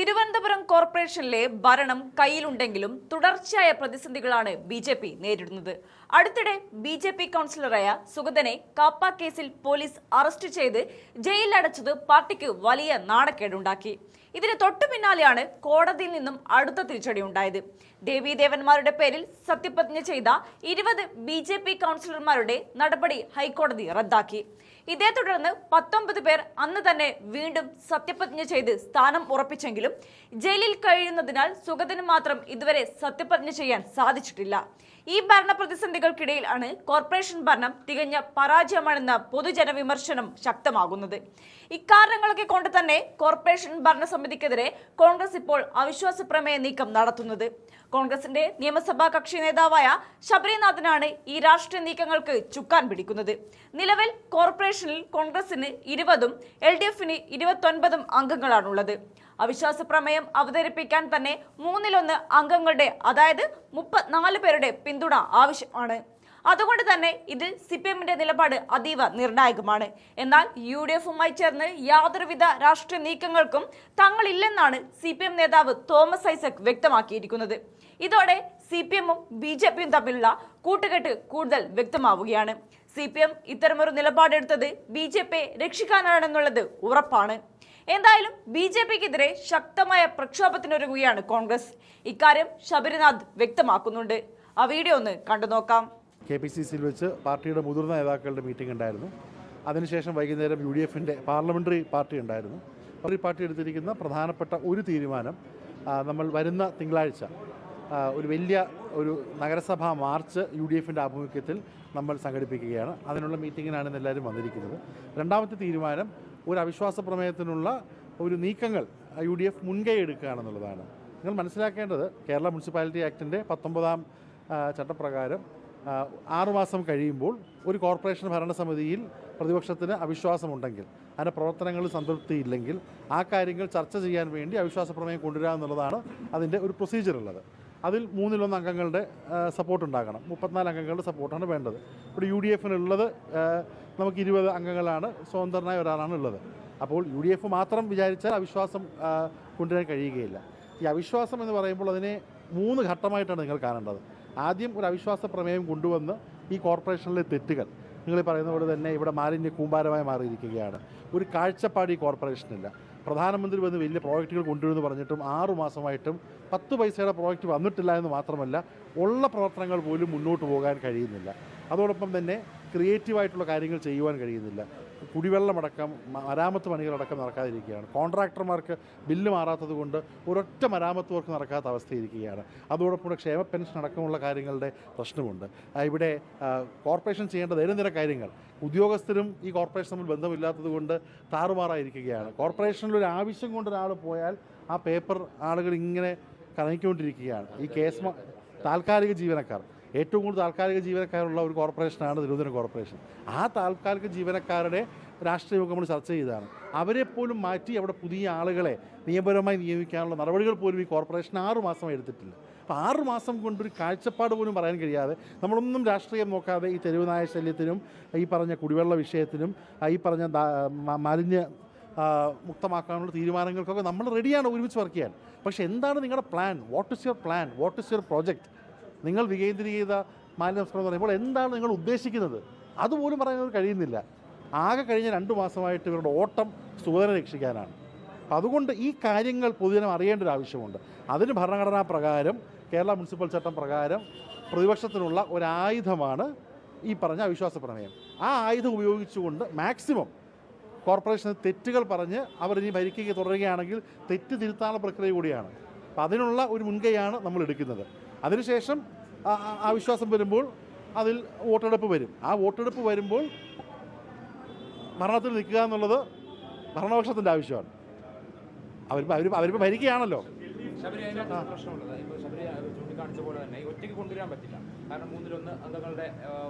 തിരുവനന്തപുരം കോർപ്പറേഷനിലെ ഭരണം കയ്യിലുണ്ടെങ്കിലും തുടർച്ചയായ പ്രതിസന്ധികളാണ് ബി.ജെ.പി. നേരിടുന്നത്. അടുത്തിടെ ബി.ജെ.പി. കൗൺസിലറായ സുഗതനെ കാപ്പ കേസിൽ പോലീസ് അറസ്റ്റ് ചെയ്ത് ജയിലിലടച്ചത് പാർട്ടിക്ക് വലിയ നാണക്കേടുണ്ടാക്കി. ഇതിന് തൊട്ടു പിന്നാലെയാണ് കോടതിയിൽ നിന്നും അടുത്ത തിരിച്ചടി ഉണ്ടായത്. ദേവീദേവന്മാരുടെ പേരിൽ സത്യപ്രതിജ്ഞ ചെയ്ത 20 ബി.ജെ.പി. കൗൺസിലർമാരുടെ നടപടി ഹൈക്കോടതി റദ്ദാക്കി. ഇതേ തുടർന്ന് 19 പേർ അന്ന് തന്നെ വീണ്ടും സത്യപ്രതിജ്ഞ ചെയ്ത് സ്ഥാനം ഉറപ്പിച്ചെങ്കിലും ജയിലിൽ കഴിയുന്നതിനാൽ സുഗതന് മാത്രം ഇതുവരെ സത്യപ്രതിജ്ഞ ചെയ്യാൻ സാധിച്ചിട്ടില്ല. ഈ ഭരണ പ്രതിസന്ധികൾക്കിടയിലാണ് കോർപ്പറേഷൻ ഭരണം തികഞ്ഞ പരാജയമാണെന്ന പൊതുജന വിമർശനം ശക്തമാകുന്നത്. ഇക്കാരണങ്ങളൊക്കെ കൊണ്ട് തന്നെ കോർപ്പറേഷൻ ഭരണസമിതിക്കെതിരെ കോൺഗ്രസ് ഇപ്പോൾ അവിശ്വാസ പ്രമേയ നീക്കം നടത്തുന്നത്. കോൺഗ്രസിന്റെ നിയമസഭാ കക്ഷി നേതാവായ ശബരിനാഥനാണ് ഈ രാഷ്ട്രീയ നീക്കങ്ങൾക്ക് ചുക്കാൻ പിടിക്കുന്നത്. നിലവിൽ കോർപ്പറേഷനിൽ കോൺഗ്രസിന് 20ഉം LDFന് 29 അംഗങ്ങളാണുള്ളത്. അവിശ്വാസ പ്രമേയം അവതരിപ്പിക്കാൻ തന്നെ 1/3 അംഗങ്ങളുടെ, അതായത് 34 പേരുടെ പിന്തുണ ആവശ്യമാണ്. അതുകൊണ്ട് തന്നെ ഇതിൽ CPMന്റെ നിലപാട് അതീവ നിർണായകമാണ്. എന്നാൽ UDFുമായി ചേർന്ന് യാതൊരുവിധ രാഷ്ട്രീയ നീക്കങ്ങൾക്കും തങ്ങളില്ലെന്നാണ് CPM നേതാവ് തോമസ് ഐസക് വ്യക്തമാക്കിയിരിക്കുന്നത്. ഇതോടെ CPMും BJPയും തമ്മിലുള്ള കൂട്ടുകെട്ട് കൂടുതൽ വ്യക്തമാവുകയാണ്. CPM ഇത്തരമൊരു നിലപാടെടുത്തത് BJPയെ രക്ഷിക്കാനാണെന്നുള്ളത് ഉറപ്പാണ്. എന്തായാലും BJPക്കെതിരെ ശക്തമായ പ്രക്ഷോഭത്തിനൊരുങ്ങുകയാണ് കോൺഗ്രസ്. ഇക്കാര്യം ശബരിനാഥ് വ്യക്തമാക്കുന്നുണ്ട്. ആ വീഡിയോ ഒന്ന് കണ്ടു നോക്കാം. KPCCയിൽ വെച്ച് പാർട്ടിയുടെ മുതിർന്ന നേതാക്കളുടെ മീറ്റിംഗ് ഉണ്ടായിരുന്നു. അതിനുശേഷം വൈകുന്നേരം UDFന്റെ പാർലമെൻ്ററി പാർട്ടി ഉണ്ടായിരുന്നു. പാർട്ടി എടുത്തിരിക്കുന്ന പ്രധാനപ്പെട്ട ഒരു തീരുമാനം, നമ്മൾ വരുന്ന തിങ്കളാഴ്ച ഒരു നഗരസഭാ മാർച്ച് UDFന്റെ ആഭിമുഖ്യത്തിൽ നമ്മൾ സംഘടിപ്പിക്കുകയാണ്. അതിനുള്ള മീറ്റിങ്ങിനാണ് എല്ലാവരും വന്നിരിക്കുന്നത്. രണ്ടാമത്തെ തീരുമാനം, ഒരു അവിശ്വാസ പ്രമേയത്തിനുള്ള ഒരു നീക്കങ്ങൾ UDF മുൻകൈ എടുക്കുകയാണെന്നുള്ളതാണ്. നിങ്ങൾ മനസ്സിലാക്കേണ്ടത്, കേരള മുനിസിപ്പാലിറ്റി ആക്ടിൻ്റെ 19ാം ചട്ടപ്രകാരം 6 മാസം കഴിയുമ്പോൾ ഒരു കോർപ്പറേഷൻ ഭരണസമിതിയിൽ പ്രതിപക്ഷത്തിന് അവിശ്വാസമുണ്ടെങ്കിൽ, അതിൻ്റെ പ്രവർത്തനങ്ങളിൽ സംതൃപ്തിയില്ലെങ്കിൽ ആ കാര്യങ്ങൾ ചർച്ച ചെയ്യാൻ വേണ്ടി അവിശ്വാസ പ്രമേയം കൊണ്ടുവരിക എന്നുള്ളതാണ് അതിൻ്റെ ഒരു പ്രൊസീജിയർ ഉള്ളത്. അതിൽ 1/3 അംഗങ്ങളുടെ സപ്പോർട്ട് ഉണ്ടാകണം. 34 അംഗങ്ങളുടെ സപ്പോർട്ടാണ് വേണ്ടത്. ഇവിടെ UDFനുള്ളത് നമുക്ക് 20 അംഗങ്ങളാണ്, സ്വതന്ത്രനായ ഒരാളാണ് ഉള്ളത്. അപ്പോൾ UDF മാത്രം വിചാരിച്ചാൽ അവിശ്വാസം കൊണ്ടുവരാൻ കഴിയുകയില്ല. ഈ അവിശ്വാസം എന്ന് പറയുമ്പോൾ അതിനെ 3 ഘട്ടമായിട്ടാണ് നിങ്ങൾ കാണേണ്ടത്. ആദ്യം ഒരു അവിശ്വാസ പ്രമേയം കൊണ്ടുവന്ന് ഈ കോർപ്പറേഷനിലെ തെറ്റുകൾ, നിങ്ങൾ പറയുന്ന പോലെ തന്നെ ഇവിടെ മാലിന്യ കൂമ്പാരമായി മാറിയിരിക്കുകയാണ്. ഒരു കാഴ്ചപ്പാട് ഈ കോർപ്പറേഷനില്ല. പ്രധാനമന്ത്രി വന്ന് വലിയ പ്രോജക്റ്റുകൾ കൊണ്ടുവരുമെന്ന് പറഞ്ഞിട്ടും 6 മാസമായിട്ടും 10 പൈസയുടെ പ്രോജക്റ്റ് വന്നിട്ടില്ല എന്ന് മാത്രമല്ല, ഉള്ള പ്രവർത്തനങ്ങൾ പോലും മുന്നോട്ട് പോകാൻ കഴിയുന്നില്ല. അതോടൊപ്പം തന്നെ ക്രിയേറ്റീവായിട്ടുള്ള കാര്യങ്ങൾ ചെയ്യുവാൻ കഴിയുന്നില്ല. കുടിവെള്ളമടക്കം മരാമത്ത് പണികളടക്കം നടക്കാതിരിക്കുകയാണ്. കോൺട്രാക്ടർമാർക്ക് ബില്ല് മാറാത്തത് കൊണ്ട് ഒരൊറ്റ മരാമത്ത് വർക്ക് നടക്കാത്ത അവസ്ഥയിരിക്കുകയാണ്. അതോടൊപ്പം ക്ഷേമ പെൻഷൻ അടക്കമുള്ള കാര്യങ്ങളുടെ പ്രശ്നമുണ്ട്. ഇവിടെ കോർപ്പറേഷൻ ചെയ്യേണ്ട ദൈനംദിന കാര്യങ്ങൾ ഉദ്യോഗസ്ഥരും ഈ കോർപ്പറേഷൻ തമ്മിൽ ബന്ധമില്ലാത്തത് കൊണ്ട് താറുമാറായിരിക്കുകയാണ്. കോർപ്പറേഷനിലൊരു ആവശ്യം കൊണ്ട് ഒരാൾ പോയാൽ ആ പേപ്പർ ആളുകൾ ഇങ്ങനെ കറങ്ങിക്കൊണ്ടിരിക്കുകയാണ്. ഈ കേസ് താൽക്കാലിക ജീവനക്കാർ, ഏറ്റവും കൂടുതൽ താൽക്കാലിക ജീവനക്കാരുള്ള ഒരു കോർപ്പറേഷനാണ് തിരുവനന്തപുരം കോർപ്പറേഷൻ. ആ താൽക്കാലിക ജീവനക്കാരുടെ രാഷ്ട്രീയമൊക്കെ നമ്മൾ ചർച്ച ചെയ്തതാണ്. അവരെപ്പോലും മാറ്റി അവിടെ പുതിയ ആളുകളെ നിയമപരമായി നിയമിക്കാനുള്ള നടപടികൾ പോലും ഈ കോർപ്പറേഷൻ 6 മാസമായി എടുത്തിട്ടില്ല. അപ്പോൾ 6 മാസം കൊണ്ടൊരു കാഴ്ചപ്പാട് പോലും പറയാൻ കഴിയാതെ, നമ്മളൊന്നും രാഷ്ട്രീയം നോക്കാതെ ഈ തെരുവ് നായ ശല്യത്തിനും, ഈ പറഞ്ഞ കുടിവെള്ള വിഷയത്തിനും, ഈ പറഞ്ഞ മാലിന്യ മുക്തമാക്കാനുള്ള തീരുമാനങ്ങൾക്കൊക്കെ നമ്മൾ റെഡിയാണ് ഒരുമിച്ച് വർക്ക് ചെയ്യാൻ. പക്ഷേ എന്താണ് നിങ്ങളുടെ plan? What is your plan? What is your project? നിങ്ങൾ വികേന്ദ്രീകൃത മാലിന്യ സംസ്കരണം എന്ന് പറയുമ്പോൾ എന്താണ് നിങ്ങൾ ഉദ്ദേശിക്കുന്നത്? അതുപോലും പറയാൻ കഴിയുന്നില്ല. ആകെ കഴിഞ്ഞ 2 മാസമായിട്ട് ഇവരുടെ ഓട്ടം സുഗതനെ രക്ഷിക്കാനാണ്. അതുകൊണ്ട് ഈ കാര്യങ്ങൾ പൊതുജനം അറിയേണ്ട ഒരു ആവശ്യമുണ്ട്. അതിന് ഭരണഘടനാ പ്രകാരം, കേരള മുനിസിപ്പൽ ചട്ടം പ്രകാരം പ്രതിപക്ഷത്തിനുള്ള ഒരായുധമാണ് ഈ പറഞ്ഞ അവിശ്വാസ പ്രമേയം. ആ ആയുധം ഉപയോഗിച്ചുകൊണ്ട് മാക്സിമം കോർപ്പറേഷന് തെറ്റുകൾ പറഞ്ഞ് അവർ ഇനി ഭരിക്കുക തുടരുകയാണെങ്കിൽ തെറ്റ് തിരുത്താനുള്ള പ്രക്രിയ കൂടിയാണ്. അപ്പം അതിനുള്ള ഒരു മുൻകൈയാണ് നമ്മൾ എടുക്കുന്നത്. അതിനുശേഷം അവിശ്വാസം വരുമ്പോൾ അതിൽ വോട്ടെടുപ്പ് വരും. ആ വോട്ടെടുപ്പ് വരുമ്പോൾ ഭരണത്തിൽ നിൽക്കുക എന്നുള്ളത് ഭരണപക്ഷത്തിൻ്റെ ആവശ്യമാണ്. അവരിപ്പോൾ ഭരിക്കുകയാണല്ലോ. ചൂണ്ടിക്കാണിച്ച പോലെ തന്നെ ഒറ്റയ്ക്ക് കൊണ്ടുവരാൻ പറ്റില്ല. കാരണം 1/3 അംഗങ്ങളുടെ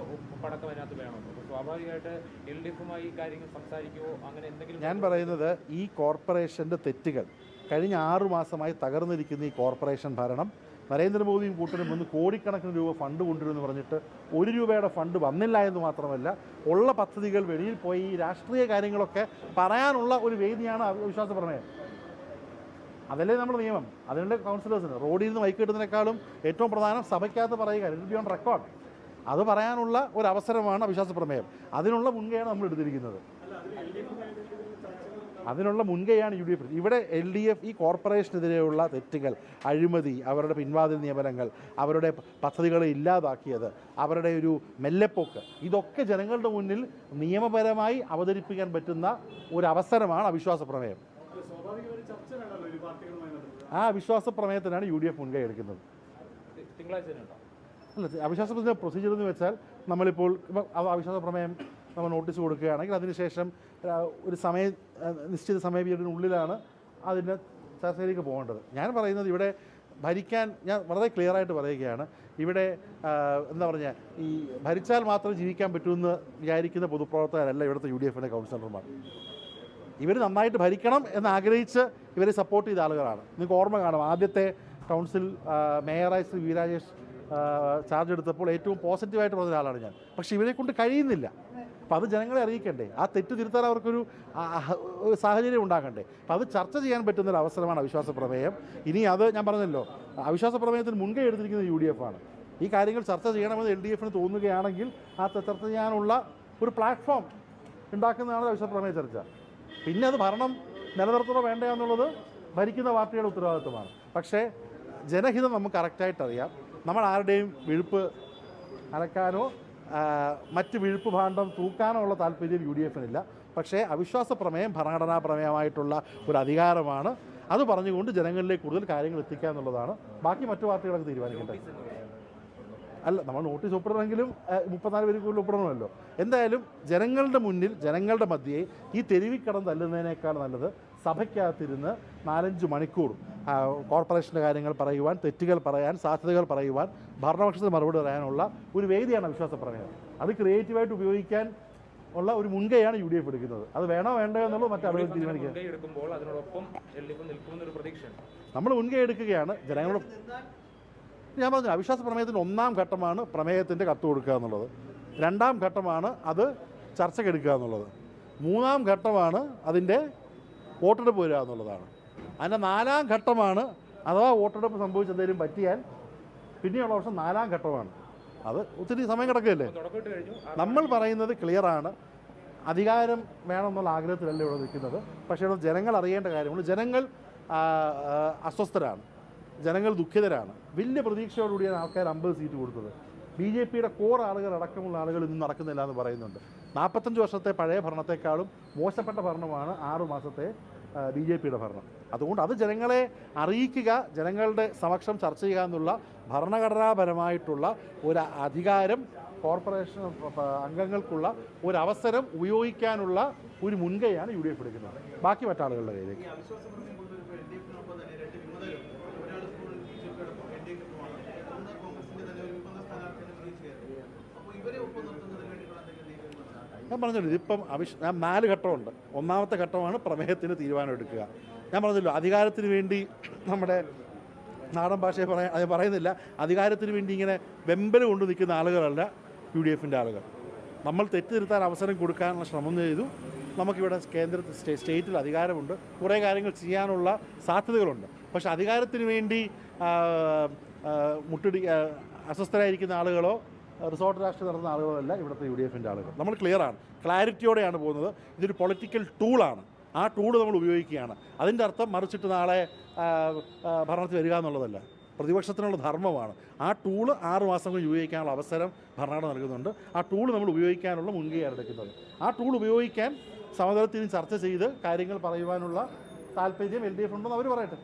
പടക്കം അതിനകത്ത് വേണമല്ലോ. അപ്പോൾ സ്വാഭാവികമായിട്ട് LDFുമായി ഈ കാര്യങ്ങൾ സംസാരിക്കുമോ, അങ്ങനെ എന്തെങ്കിലും? ഞാൻ പറയുന്നത്, ഈ കോർപ്പറേഷൻ്റെ തെറ്റുകൾ കഴിഞ്ഞ 6 മാസമായി തകർന്നിരിക്കുന്ന ഈ കോർപ്പറേഷൻ ഭരണം, നരേന്ദ്രമോദിയും കൂട്ടരും വന്ന് കോടിക്കണക്കിന് രൂപ ഫണ്ട് കൊണ്ടുവരുമെന്ന് പറഞ്ഞിട്ട് 1 രൂപയുടെ ഫണ്ട് വന്നില്ല എന്ന് മാത്രമല്ല, ഉള്ള പദ്ധതികൾ വെളിയിൽ പോയി ഈ രാഷ്ട്രീയ കാര്യങ്ങളൊക്കെ പറയാനുള്ള ഒരു വേദിയാണ് അവിശ്വാസ പ്രമേയം. അതല്ലേ നമ്മുടെ നിയമം. അതിനുള്ള കൗൺസിലേഴ്സിന് റോഡിൽ നിന്ന് മൈക്ക് കിട്ടുന്നതിനേക്കാളും ഏറ്റവും പ്രധാനം സഭയ്ക്കകത്ത് പറയുക, ഇറ്റ് ബി ഓൺ റെക്കോർഡ്. അത് പറയാനുള്ള ഒരു അവസരമാണ് അവിശ്വാസ പ്രമേയം. അതിനുള്ള മുൻകൈയാണ് നമ്മൾ എടുത്തിരിക്കുന്നത്. അതിനുള്ള മുൻകൈയാണ് UDF. ഇവിടെ LDF ഈ കോർപ്പറേഷനെതിരെയുള്ള തെറ്റുകൾ, അഴിമതി, അവരുടെ പിൻവാതിൽ നിയമനങ്ങൾ, അവരുടെ പദ്ധതികളെ ഇല്ലാതാക്കിയത്, അവരുടെ ഒരു മെല്ലെപ്പോക്ക്, ഇതൊക്കെ ജനങ്ങളുടെ മുന്നിൽ നിയമപരമായി അവതരിപ്പിക്കാൻ പറ്റുന്ന ഒരു അവസരമാണ് അവിശ്വാസ പ്രമേയം. ആ അവിശ്വാസ പ്രമേയത്തിനാണ് UDF മുൻകൈ എടുക്കുന്നത്. അല്ല, അവിശ്വാസ പ്രൊസീജിയർ എന്ന് വെച്ചാൽ നമ്മളിപ്പോൾ അവിശ്വാസ പ്രമേയം നമ്മൾ നോട്ടീസ് കൊടുക്കുകയാണെങ്കിൽ അതിനുശേഷം ഒരു നിശ്ചിത സമയ പീരീഡിനുള്ളിലാണ് അതിൻ്റെ ചർച്ചയിലേക്ക് പോകേണ്ടത്. ഞാൻ പറയുന്നത് ഇവിടെ ഭരിക്കാൻ ഞാൻ വളരെ ക്ലിയറായിട്ട് പറയുകയാണ്. ഇവിടെ എന്താ പറഞ്ഞാൽ ഈ ഭരിച്ചാൽ മാത്രം ജീവിക്കാൻ പറ്റുമെന്ന് വിചാരിക്കുന്ന പൊതുപ്രവർത്തകരല്ല ഇവിടുത്തെ UDFിൻ്റെ കൗൺസിലർമാർ. ഇവർ നന്നായിട്ട് ഭരിക്കണം എന്നാഗ്രഹിച്ച് ഇവരെ സപ്പോർട്ട് ചെയ്ത ആളുകളാണ്. നിങ്ങൾക്ക് ഓർമ്മ കാണും, ആദ്യത്തെ കൗൺസിൽ മേയറായി ശ്രീ വി രാജേഷ് ചാർജ് എടുത്തപ്പോൾ ഏറ്റവും പോസിറ്റീവായിട്ട് പറഞ്ഞ ഒരാളാണ് ഞാൻ. പക്ഷേ ഇവരെ കൊണ്ട് കഴിയുന്നില്ല. അപ്പോൾ അത് ജനങ്ങളെ അറിയിക്കണ്ടേ, ആ തെറ്റ് തിരുത്താൻ അവർക്കൊരു സാഹചര്യം ഉണ്ടാക്കണ്ടേ. അപ്പോൾ അത് ചർച്ച ചെയ്യാൻ പറ്റുന്നൊരു അവസരമാണ് അവിശ്വാസ പ്രമേയം. ഇനി അത് ഞാൻ പറഞ്ഞല്ലോ, അവിശ്വാസ പ്രമേയത്തിന് മുൻകൈ എടുത്തിരിക്കുന്നത് UDF ആണ്. ഈ കാര്യങ്ങൾ ചർച്ച ചെയ്യണമെന്ന് LDFന് തോന്നുകയാണെങ്കിൽ ആ ചർച്ച ചെയ്യാനുള്ള ഒരു പ്ലാറ്റ്ഫോം ഉണ്ടാക്കുന്നതാണ് അവിശ്വാസ പ്രമേയ ചർച്ച. പിന്നെ അത് ഭരണം നിലനിർത്തണോ വേണ്ടോ എന്നുള്ളത് ഭരിക്കുന്ന പാർട്ടിയുടെ ഉത്തരവാദിത്വമാണ്. പക്ഷേ ജനഹിതം നമുക്ക് കറക്റ്റായിട്ട് അറിയാം. നമ്മൾ ആരുടെയും വിഴുപ്പ് അലക്കാനോ മറ്റ് വിഴുപ്പ് ഭാണ്ഡം തൂക്കാനോ ഉള്ള താല്പര്യം UDFനില്ല. പക്ഷേ അവിശ്വാസ പ്രമേയം ഭരണഘടനാ പ്രമേയമായിട്ടുള്ള ഒരു അധികാരമാണ്. അത് പറഞ്ഞുകൊണ്ട് ജനങ്ങളിലേക്ക് കൂടുതൽ കാര്യങ്ങൾ എത്തിക്കുക എന്നുള്ളതാണ്. ബാക്കി മറ്റു പാർട്ടികളൊക്കെ തീരുമാനിക്കേണ്ടത്. അല്ല, നമ്മൾ നോട്ടീസ് ഒപ്പിടണമെങ്കിലും 34 പേര് കൂടുതൽ ഒപ്പിടണമല്ലോ. എന്തായാലും ജനങ്ങളുടെ മുന്നിൽ, ജനങ്ങളുടെ മധ്യേ ഈ തെരുവിൽ കിടന്ന് തല്ലുന്നതിനേക്കാൾ നല്ലത് സഭയ്ക്കകത്തിരുന്ന് 4-5 മണിക്കൂർ കോർപ്പറേഷൻ്റെ കാര്യങ്ങൾ പറയുവാൻ, തെറ്റുകൾ പറയാൻ, സാധ്യതകൾ പറയുവാൻ, ഭരണപക്ഷത്തിന് മറുപടി പറയാനുള്ള ഒരു വേദിയാണ് അവിശ്വാസ പ്രമേയം. അത് ക്രിയേറ്റീവായിട്ട് ഉപയോഗിക്കാൻ ഉള്ള ഒരു മുൻകൈയാണ് UDF എടുക്കുന്നത്. അത് വേണോ വേണ്ടോ എന്നുള്ളത് മറ്റാളുകൾ തീരുമാനിക്കുക. നമ്മൾ മുൻകൈ എടുക്കുകയാണ് ജനങ്ങളുടെ. ഞാൻ പറഞ്ഞു, അവിശ്വാസ പ്രമേയത്തിൻ്റെ 1-ാം ഘട്ടമാണ് പ്രമേയത്തിൻ്റെ കത്ത് കൊടുക്കുക എന്നുള്ളത്. 2-ാം ഘട്ടമാണ് അത് ചർച്ചയ്ക്കെടുക്കുക എന്നുള്ളത്. 3-ാം ഘട്ടമാണ് അതിൻ്റെ വോട്ടെടുപ്പ് വരിക എന്നുള്ളതാണ്. അതിൻ്റെ 4-ാം ഘട്ടമാണ് അഥവാ വോട്ടെടുപ്പ് സംഭവിച്ച് എന്തെങ്കിലും പറ്റിയാൽ പിന്നെയുള്ള വർഷം 4-ാം ഘട്ടമാണ്. അത് ഒത്തിരി സമയം കിടക്കുകയല്ലേ. നമ്മൾ പറയുന്നത് ക്ലിയറാണ്. അധികാരം വേണമെന്നുള്ള ആഗ്രഹത്തിലല്ല ഇവിടെ നിൽക്കുന്നത്. പക്ഷേ ഇവിടെ ജനങ്ങൾ അറിയേണ്ട കാര്യങ്ങൾ, ജനങ്ങൾ അസ്വസ്ഥരാണ്, ജനങ്ങൾ ദുഃഖിതരാണ്. വലിയ പ്രതീക്ഷയോടുകൂടിയാണ് ആൾക്കാർ 50 സീറ്റ് കൊടുത്തത്. BJPയുടെ കോർ ആളുകൾ അടക്കമുള്ള ആളുകൾ ഇന്ന് നടക്കുന്നില്ല എന്ന് പറയുന്നുണ്ട്. 45 വർഷത്തെ പഴയ ഭരണത്തെക്കാളും മോശപ്പെട്ട ഭരണമാണ് 6 മാസത്തെ BJPയുടെ ഭരണം. അതുകൊണ്ട് അത് ജനങ്ങളെ അറിയിക്കുക, ജനങ്ങളുടെ സമക്ഷം ചർച്ച ചെയ്യുക എന്നുള്ള ഭരണഘടനാപരമായിട്ടുള്ള ഒരു അധികാരം കോർപ്പറേഷൻ അംഗങ്ങൾക്കുള്ള ഒരു അവസരം ഉപയോഗിക്കാനുള്ള ഒരു മുൻകൈയാണ് UDF എടുക്കുന്നത്. ബാക്കി മറ്റാളുകളുടെ കയ്യിലേക്ക്. ഞാൻ പറഞ്ഞല്ലോ, ഇതിപ്പം ഞാൻ 4 ഘട്ടമുണ്ട്. 1-ാമത്തെ ഘട്ടമാണ് പ്രമേയത്തിന് തീരുമാനം എടുക്കുക. ഞാൻ പറഞ്ഞല്ലോ, അധികാരത്തിന് വേണ്ടി നമ്മുടെ നാടൻ ഭാഷയെ പറയുന്നില്ല, അധികാരത്തിന് വേണ്ടി ഇങ്ങനെ വെമ്പൽ കൊണ്ട് നിൽക്കുന്ന ആളുകളല്ല UDFൻ്റെ ആളുകൾ. നമ്മൾ തെറ്റ് തിരുത്താൻ അവസരം കൊടുക്കാനുള്ള ശ്രമം ചെയ്തു. നമുക്കിവിടെ സ്റ്റേറ്റിൽ അധികാരമുണ്ട്, കുറേ കാര്യങ്ങൾ ചെയ്യാനുള്ള സാധ്യതകളുണ്ട്. പക്ഷേ അധികാരത്തിന് വേണ്ടി അസ്വസ്ഥരായിരിക്കുന്ന ആളുകളോ റിസോർട്ട് രാഷ്ട്രീയം നടത്തുന്ന ആളുകളല്ല ഇവിടുത്തെ UDFൻ്റെ ആളുകൾ. നമ്മൾ ക്ലിയറാണ്, ക്ലാരിറ്റിയോടെയാണ് പോകുന്നത്. ഇതൊരു പൊളിറ്റിക്കൽ ടൂളാണ്. ആ ടൂൾ നമ്മൾ ഉപയോഗിക്കുകയാണ്. അതിൻ്റെ അർത്ഥം മറിച്ചിട്ട് നാളെ ഭരണത്തിൽ വരിക എന്നുള്ളതല്ല. പ്രതിപക്ഷത്തിനുള്ള ധർമ്മമാണ്. ആ ടൂള് 6 മാസം കൊണ്ട് ഉപയോഗിക്കാനുള്ള അവസരം ഭരണഘടന നൽകുന്നുണ്ട്. ആ ടൂൾ നമ്മൾ ഉപയോഗിക്കാനുള്ള മുൻകൈയാണ് എടുക്കുന്നത്. ആ ടൂൾ ഉപയോഗിക്കാൻ സമതലത്തിൽ ചർച്ച ചെയ്ത് കാര്യങ്ങൾ പറയുവാനുള്ള താല്പര്യം LDF ഉണ്ടെന്ന് അവർ പറയട്ടെ.